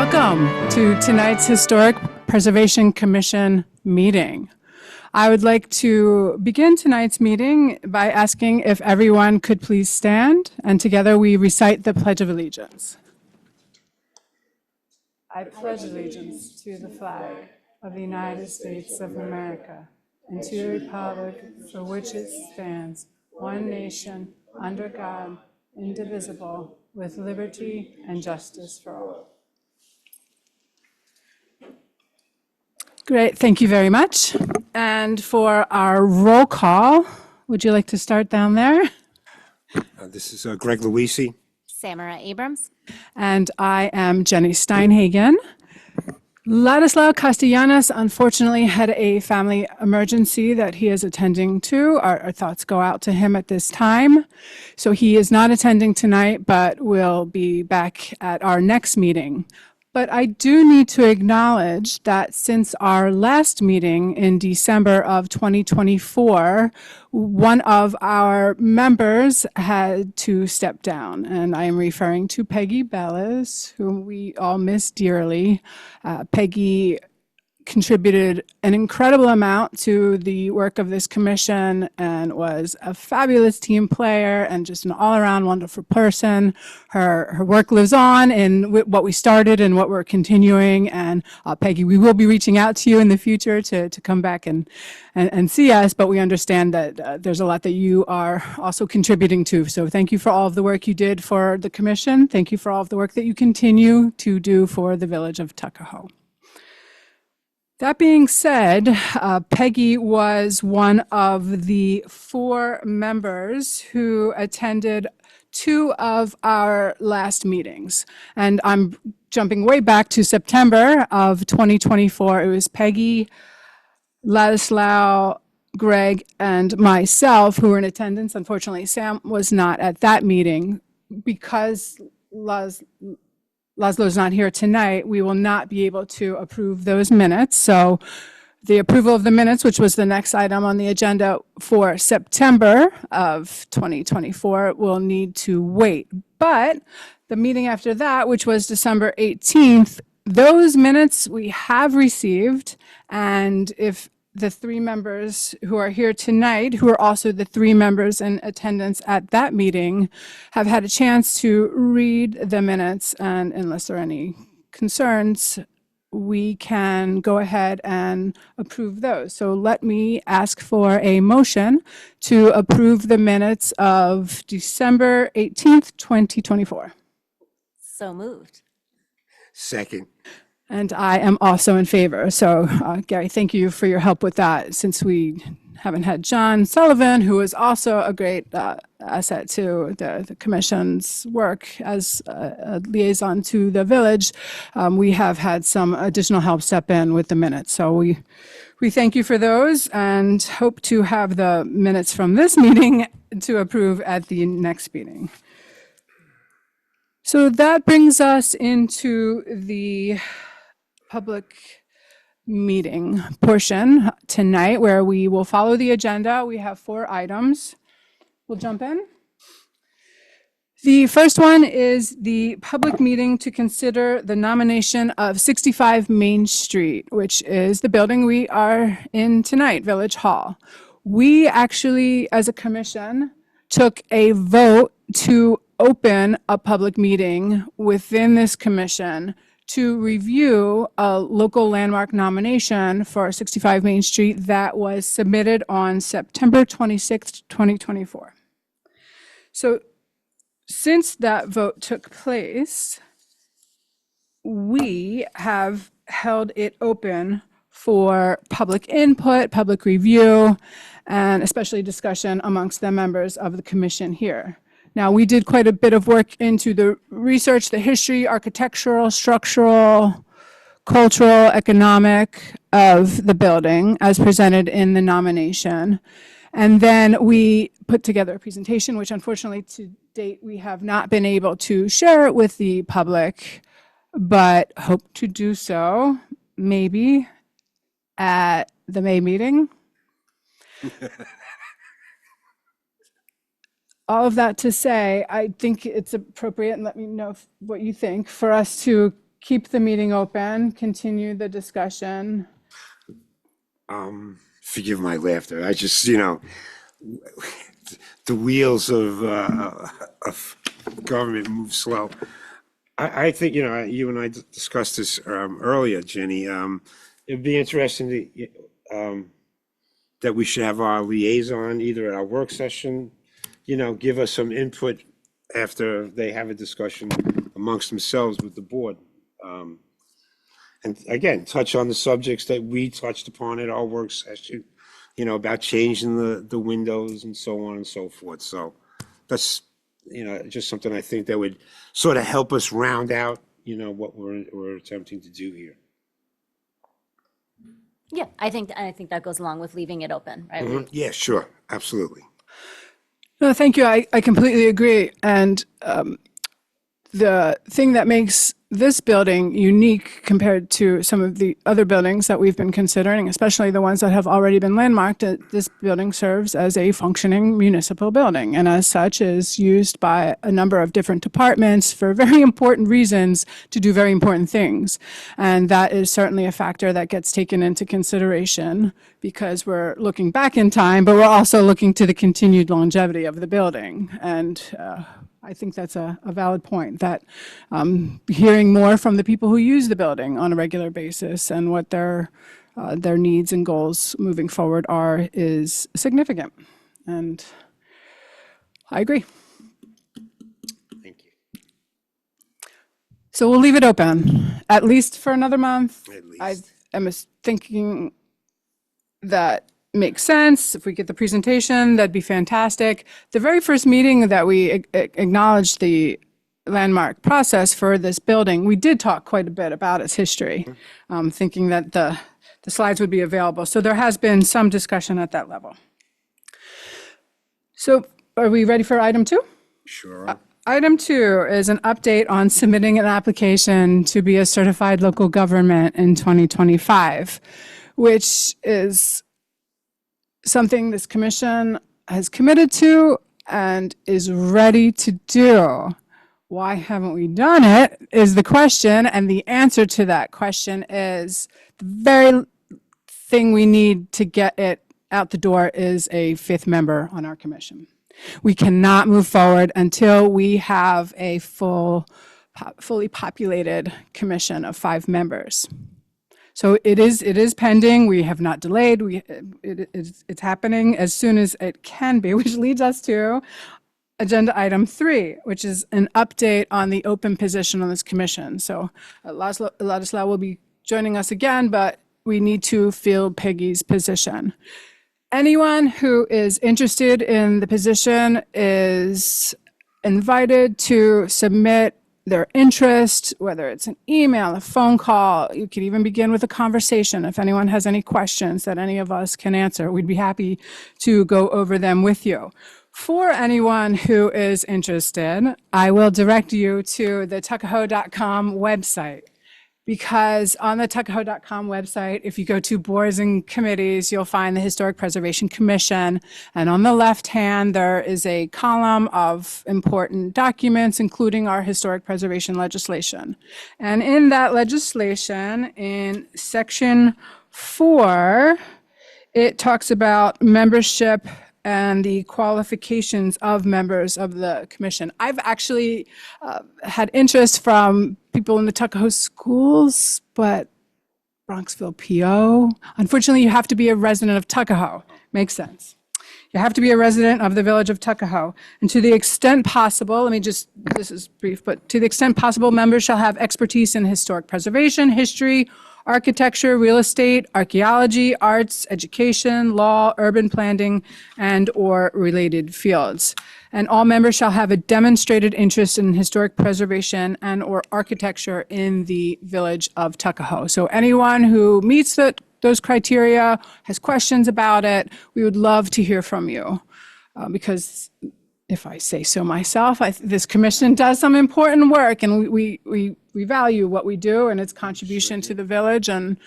Welcome to tonight's Historic Preservation Commission meeting. I would like to begin tonight's meeting by asking if everyone could please stand, and together we recite the Pledge of Allegiance. I pledge allegiance to the flag of the United States of America and to the republic for which it stands, one nation, under God, indivisible, with liberty and justice for all. Great, thank you very much. And for our roll call, would you like to start down there? This is Greg Luisi. Samara Abrams. And I am Jenny Steinhagen. Ladislao Castellanos unfortunately had a family emergency that he is attending to. Our thoughts go out to him at this time. So he is not attending tonight, but will be back at our next meeting. But I do need to acknowledge that since our last meeting in December of 2024, one of our members had to step down, and I am referring to Peggy Bellis, whom we all miss dearly. Peggy contributed an incredible amount to the work of this commission and was a fabulous team player and just an all-around wonderful person. Her work lives on in what we started and what we're continuing. And Peggy, we will be reaching out to you in the future to come back and see us, but we understand that there's a lot that you are also contributing to. So thank you for all of the work you did for the commission. Thank you for all of the work that you continue to do for the village of Tuckahoe. That being said, Peggy was one of the 4 members who attended 2 of our last meetings. And I'm jumping way back to September of 2024. It was Peggy, Ladislao, Greg, and myself who were in attendance. Unfortunately, Sam was not at that meeting. Because Laszlo's not here tonight, we will not be able to approve those minutes. So the approval of the minutes, which was the next item on the agenda for September of 2024, will need to wait. But the meeting after that, which was December 18th, those minutes we have received. And if the 3 members who are here tonight, who are also the 3 members in attendance at that meeting, have had a chance to read the minutes, and unless there are any concerns, we can go ahead and approve those. So let me ask for a motion to approve the minutes of December 18th, 2024. So moved. Second. And I am also in favor. So Gary, thank you for your help with that, since we haven't had John Sullivan, who is also a great asset to the commission's work as a liaison to the village. We have had some additional help step in with the minutes. So we thank you for those and hope to have the minutes from this meeting to approve at the next meeting. So that brings us into the public meeting portion tonight, where we will follow the agenda. We have 4 items. We'll jump in. The first one is the public meeting to consider the nomination of 65 Main Street, which is the building we are in tonight, Village Hall. We actually, as a commission, took a vote to open a public meeting within this commission to review a local landmark nomination for 65 Main Street that was submitted on September 26th, 2024. So since that vote took place, we have held it open for public input, public review, and especially discussion amongst the members of the commission here. Now, we did quite a bit of work into the research, the history, architectural, structural, cultural, economic of the building as presented in the nomination. And then we put together a presentation, which unfortunately to date we have not been able to share it with the public, but hope to do so maybe at the May meeting. All of that to say, I think it's appropriate, and let me know what you think, for us to keep the meeting open, continue the discussion. Forgive my laughter. I just, the wheels of government move slow. I think, you and I discussed this earlier, Jenny. It'd be interesting that we should have our liaison either at our work session, give us some input after they have a discussion amongst themselves with the board. And again, touch on the subjects that we touched upon at our work session, about changing the windows and so on and so forth. So that's, just something I think that would sort of help us round out, what we're attempting to do here. Yeah, I think that goes along with leaving it open, right? Mhm. Yeah, sure. Absolutely. No, thank you. I completely agree. And the thing that makes this building unique compared to some of the other buildings that we've been considering, especially the ones that have already been landmarked, this building serves as a functioning municipal building, and as such is used by a number of different departments for very important reasons to do very important things. And that is certainly a factor that gets taken into consideration because we're looking back in time, but we're also looking to the continued longevity of the building. And I think that's a valid point, that hearing more from the people who use the building on a regular basis and what their needs and goals moving forward are is significant. And I agree. Thank you. So we'll leave it open, at least for another month. At least. I am thinking that makes sense. If we get the presentation, that'd be fantastic. The very first meeting that we acknowledged the landmark process for this building, we did talk quite a bit about its history, thinking that the slides would be available. So there has been some discussion at that level. So are we ready for item 2? Sure. Item 2 is an update on submitting an application to be a certified local government in 2025, which is something this commission has committed to and is ready to do. Why haven't we done it is the question, and the answer to that question is the very thing we need to get it out the door is a 5th member on our commission. We cannot move forward until we have a fully populated commission of 5 members. So it is pending. We have not delayed. It's happening as soon as it can be, which leads us to agenda item 3, which is an update on the open position on this commission. So Ladislaw will be joining us again, but we need to fill Peggy's position. Anyone who is interested in the position is invited to submit their interest, whether it's an email, a phone call. You could even begin with a conversation. If anyone has any questions that any of us can answer, we'd be happy to go over them with you. For anyone who is interested, I will direct you to the Tuckahoe.com website, because on the Tuckahoe.com website, if you go to boards and committees, you'll find the Historic Preservation Commission. And on the left hand, there is a column of important documents, including our historic preservation legislation. And in that legislation, in section 4, it talks about membership and the qualifications of members of the commission. I've actually had interest from people in the Tuckahoe schools, but Bronxville PO. Unfortunately, you have to be a resident of Tuckahoe. Makes sense. You have to be a resident of the village of Tuckahoe. And to the extent possible, this is brief, but to the extent possible, members shall have expertise in historic preservation, history, architecture, real estate, archaeology, arts, education, law, urban planning, and/or related fields. And all members shall have a demonstrated interest in historic preservation and/or architecture in the village of Tuckahoe. So anyone who meets those criteria, has questions about it, we would love to hear from you. Because if I say so myself, this commission does some important work, and we value what we do and its contribution to the village, and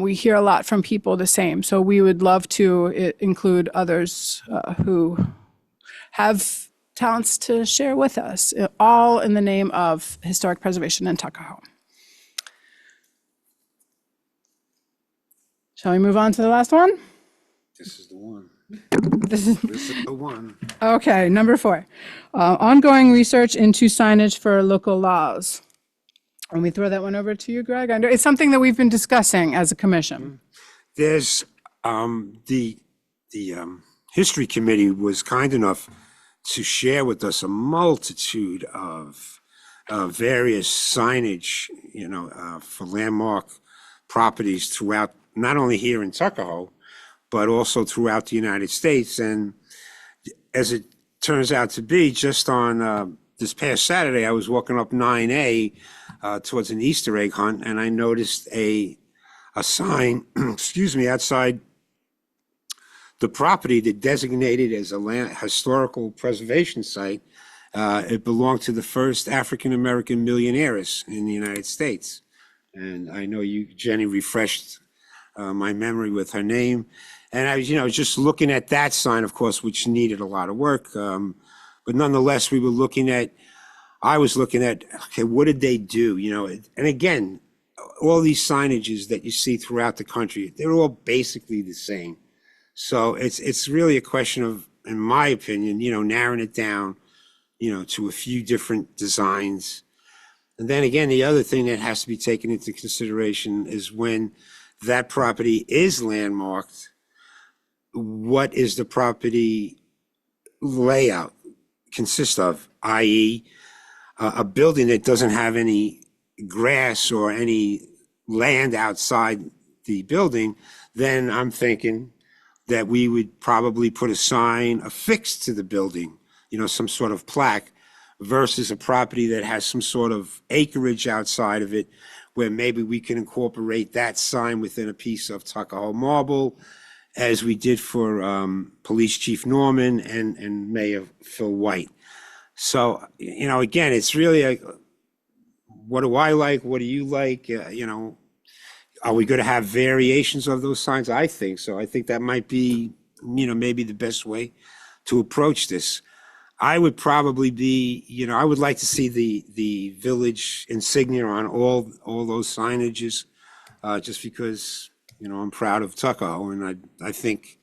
we hear a lot from people the same. So we would love to include others who have talents to share with us, all in the name of historic preservation in Tuckahoe. Shall we move on to the last one? This is the one. This is, This is the one. okay, number 4. Ongoing research into signage for local laws. Let me throw that one over to you, Greg. I know it's something that we've been discussing as a commission. There's, the History Committee was kind enough to share with us a multitude of various signage, for landmark properties throughout, not only here in Tuckahoe, but also throughout the United States. And as it turns out to be, just on this past Saturday, I was walking up 9A towards an Easter egg hunt, and I noticed a sign, excuse me, outside the property that designated as a historical preservation site. It belonged to the first African-American millionaires in the United States. And I know you, Jenny, refreshed my memory with her name. And I was, just looking at that sign, of course, which needed a lot of work. But nonetheless, I was looking at, okay, what did they do? And again, all these signages that you see throughout the country, they're all basically the same. So it's really a question of, in my opinion, narrowing it down, to a few different designs. And then again, the other thing that has to be taken into consideration is when that property is landmarked, what is the property layout consist of, i.e., a building that doesn't have any grass or any land outside the building, then I'm thinking that we would probably put a sign affixed to the building, some sort of plaque, versus a property that has some sort of acreage outside of it, where maybe we can incorporate that sign within a piece of Tuckahoe marble, as we did for Police Chief Norman and Mayor Phil White. So, again, it's really what do I like? What do you like? Are we going to have variations of those signs? I think so. I think that might be, maybe the best way to approach this. I would probably be, I would like to see the village insignia on all those signages, just because, I'm proud of Tuckahoe, and I think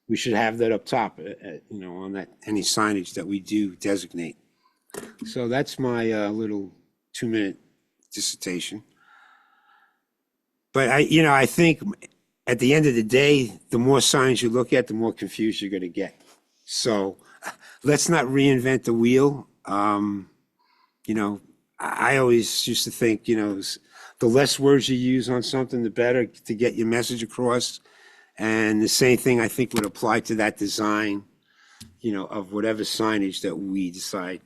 we should have that up top, on that, any signage that we do designate. So that's my little 2-minute dissertation. But I think at the end of the day, the more signs you look at, the more confused you're going to get. So let's not reinvent the wheel. I always used to think, the less words you use on something, the better to get your message across. And the same thing I think would apply to that design, of whatever signage that we decide,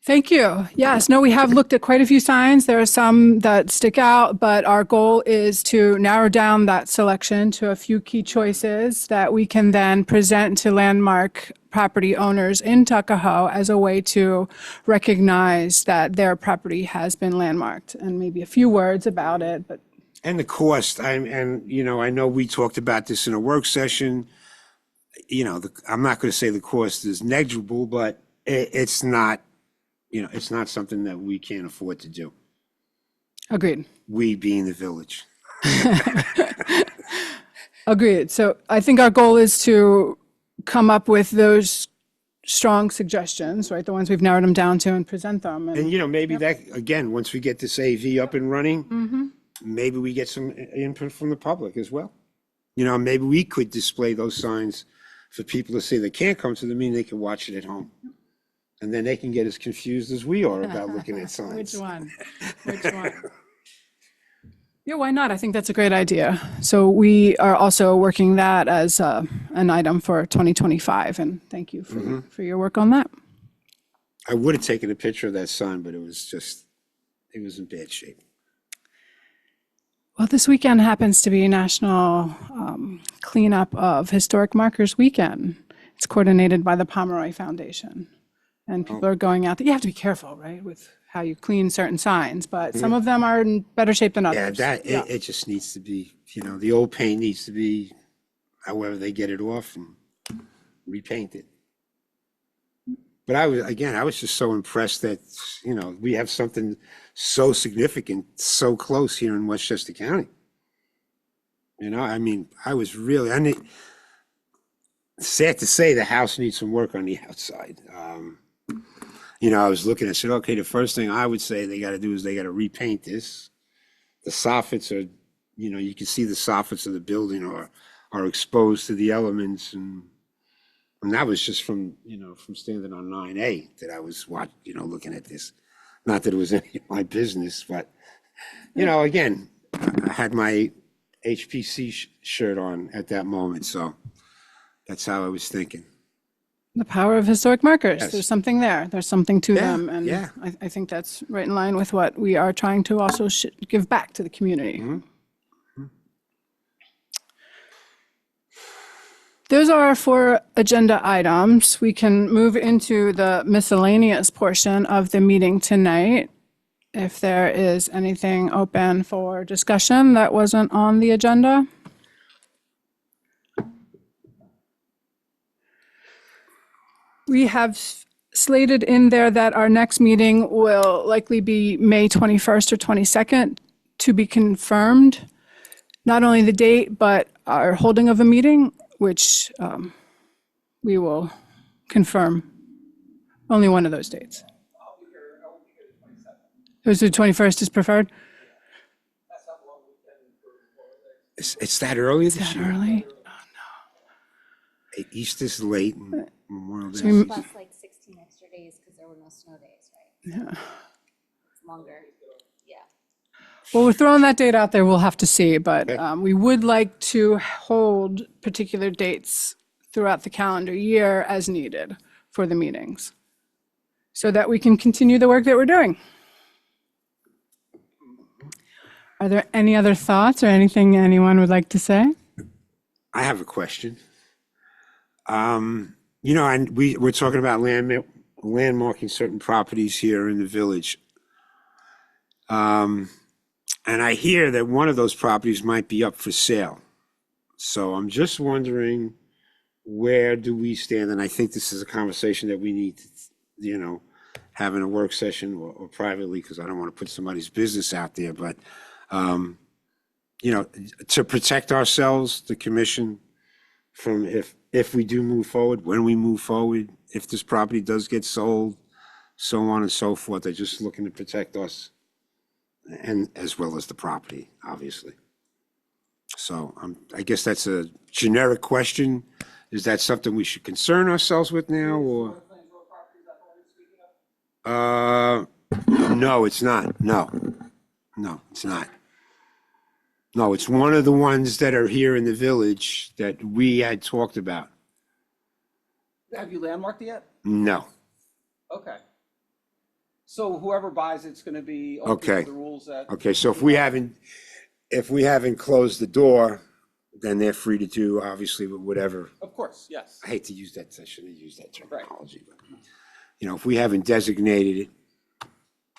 Thank you. Yes, no, we have looked at quite a few signs. There are some that stick out, but our goal is to narrow down that selection to a few key choices that we can then present to landmark property owners in Tuckahoe as a way to recognize that their property has been landmarked, and maybe a few words about it. But and the cost. I know we talked about this in a work session. I'm not going to say the cost is negligible, but it's not. It's not something that we can't afford to do. Agreed. We being the village. Agreed. So I think our goal is to come up with those strong suggestions, right? The ones we've narrowed them down to, and present them. And maybe that, again, once we get this AV up and running, maybe we get some input from the public as well. Maybe we could display those signs for people to see. They can't come to the meeting, they can watch it at home. And then they can get as confused as we are about looking at signs. Which one? Yeah, why not? I think that's a great idea. So we are also working that as an item for 2025, and thank you for your work on that. I would have taken a picture of that sign, but it was in bad shape. Well, this weekend happens to be National Cleanup of Historic Markers Weekend. It's coordinated by the Pomeroy Foundation. And people are going out there. You have to be careful, right, with how you clean certain signs, but some of them are in better shape than others. It just needs to be, the old paint needs to be, however they get it off, and repaint it. But I was just so impressed that, we have something so significant, so close here in Westchester County. I mean, sad to say the house needs some work on the outside. I was looking, I said, okay, the first thing I would say they got to do is they got to repaint this. The soffits are, you can see the soffits of the building are exposed to the elements. And that was just from standing on 9A that I was looking at this. Not that it was any of my business, but, again, I had my HPC shirt on at that moment. So that's how I was thinking. The power of historic markers. Yes. There's something there. There's something to Yeah, them. And yeah. I think that's right in line with what we are trying to also give back to the community. Those are our 4 agenda items. We can move into the miscellaneous portion of the meeting tonight. If there is anything open for discussion that wasn't on the agenda. We have slated in there that our next meeting will likely be May 21st or 22nd, to be confirmed. Not only the date, but our holding of a meeting, which we will confirm. Only one of those dates. Was the 21st is preferred? It's that early this That year. early? Easter's late and Memorial Day. Plus like 16 extra days because there were no snow days, right? Yeah. It's longer. Yeah. Well, we're throwing that date out there. We'll have to see, but we would like to hold particular dates throughout the calendar year as needed for the meetings, so that we can continue the work that we're doing. Are there any other thoughts or anything anyone would like to say? I have a question. And we're talking about landmarking certain properties here in the village. And I hear that one of those properties might be up for sale. So I'm just wondering, where do we stand? And I think this is a conversation that we need to, have in a work session or privately, because I don't want to put somebody's business out there. But, to protect ourselves, the commission, from if we do move forward, when we move forward, if this property does get sold, so on and so forth. They're just looking to protect us, and as well as the property, obviously. So I guess that's a generic question. Is that something we should concern ourselves with now, or? No, it's not. No, it's not. No, it's one of the ones that are here in the village that we had talked about. Have you landmarked it yet? No. Okay. So whoever buys it's going to be open Okay. to the rules that. Okay, so if we haven't closed the door, then they're free to do, obviously, whatever. Of course, yes. I hate to use that, I shouldn't use that terminology, but, if we haven't designated it,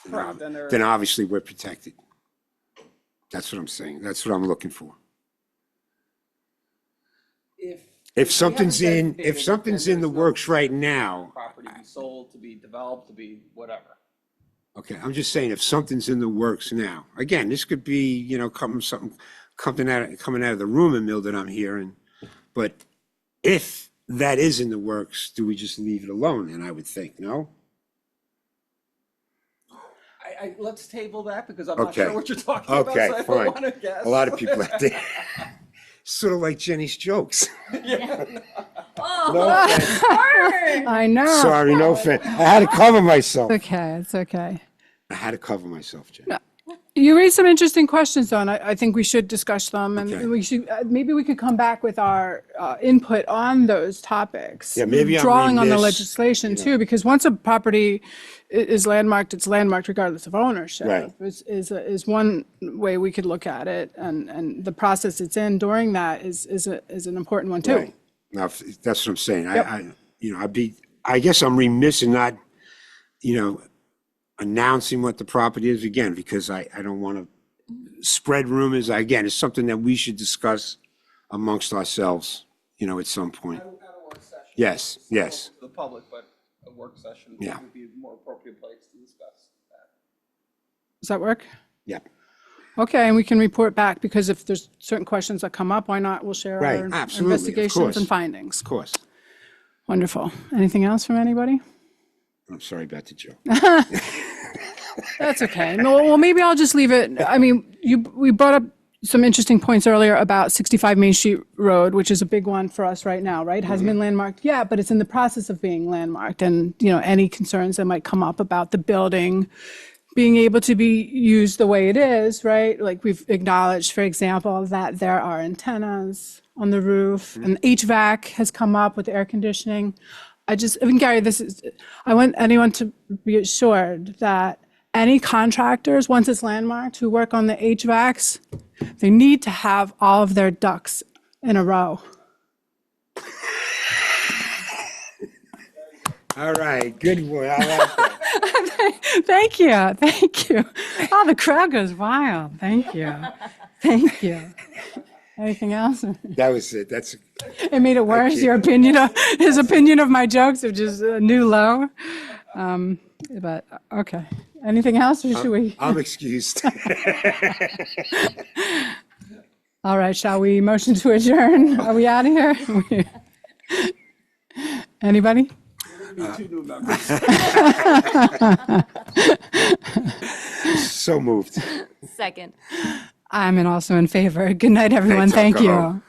Correct, then obviously we're protected. That's what I'm saying. That's what I'm looking for. If something's in the works right now, Property be sold, to be developed, to be whatever. okay, I'm just saying, if something's in the works now, again, this could be, coming out of the rumor mill that I'm hearing, but if that is in the works, do we just leave it alone? And I would think, no? Let's table that because I'm not Okay. sure what you're talking about. Okay, So I fine. don't want to guess. A lot of people out there, sort of like Jenny's jokes. No offense. I know. Sorry, no offense. I had to cover myself. Okay, it's okay. I had to cover myself, Jenny. You raised some interesting questions, though, and I think we should discuss them, and Okay. we should, maybe we could come back with our input on those topics. Yeah, maybe I'm Drawing on the remiss, legislation, too, because once a property is landmarked, it's landmarked regardless of ownership. Right. Is one way we could look at it, and the process it's in during that is an important one, too. Right. Now, that's what I'm saying. I guess I'm remiss in not, announcing what the property is again, because I don't want to spread rumors. Again, it's something that we should discuss amongst ourselves, at some point. At a work session. Yes, yes. To the public, but a work session Yeah. would be a more appropriate place to discuss that. Does that work? Yeah, Okay, and we can report back, because if there's certain questions that come up, why not? We'll share right, our absolutely, of investigations course. and findings. Of course. Wonderful. Anything else from anybody? I'm sorry about the joke. That's okay. No, well, maybe I'll just leave it. I mean, we brought up some interesting points earlier about 65 Main Street Road, which is a big one for us right now, right? Hasn't been landmarked yet, but it's in the process of being landmarked. And, any concerns that might come up about the building being able to be used the way it is, right? Like we've acknowledged, for example, that there are antennas on the roof and HVAC has come up with air conditioning. Gary, I want anyone to be assured that any contractors, once it's landmarked, who work on the HVACs, they need to have all of their ducks in a row. All right, good one. I like that. Thank you. Thank you. Oh, the crowd goes wild. Thank you. Thank you. Anything else? That was it. That's, It made it worse. can't- His opinion of my jokes are just a new low. But okay. Anything else, or should we? I'm excused. All right. Shall we motion to adjourn? Are we out of here? Anybody? Two new members. So moved. Second. I'm also in favor. Good night, everyone. Hey, Thank Tuckahoe. you.